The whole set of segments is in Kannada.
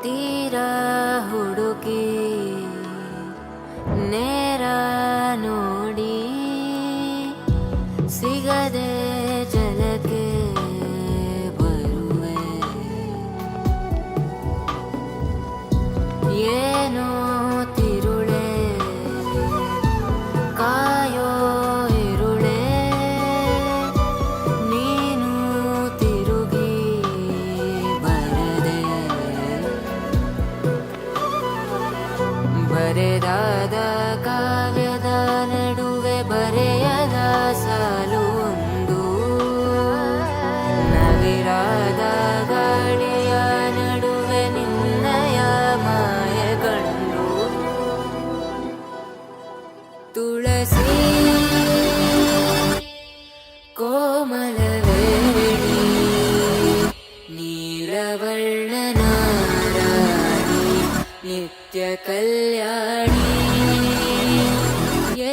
ತೀರ ಹುಡುಕಿ ನೇರ ನೋಡಿ ಸಿಗದೆ ಜಲಕ್ಕೆ ಬರುವೆ. ಏನೋ ತಿರುಳೆ ಕಾಯೋ ಇರುಳೆ ನೀನು ತಿರುಗಿ ಬರದೆ. ಬರೆದಾದ ಕಾವ್ಯದ ನಡುವೆ ಬರೆಯದ ಸಾಲು ಒಂದು, ನವಿರಾದ ಗಾಳಿಯ ನಡುವೆ ನಿನ್ನಯ ಮಾಯ ಕಂಡು. ತುಳಸಿ ಕೋಮಲವೇಣಿ ನೀಲವರ್ಣನ ರಾಣಿ ನಿತ್ಯ ಕಲ್ಯಾಣಿ.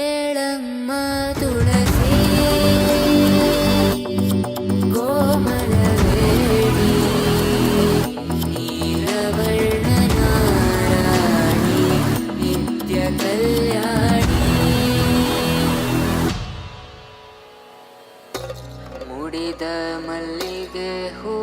ಏಳಮ್ಮ ತುಳಸಿ ಕೋಮಲವೇಣಿ ನೀಲವರ್ಣನ ರಾಣಿ ನಿತ್ಯ ಕಲ್ಯಾಣಿ. ಮುಡಿದ ಮಲ್ಲಿಗೆ ಹೂ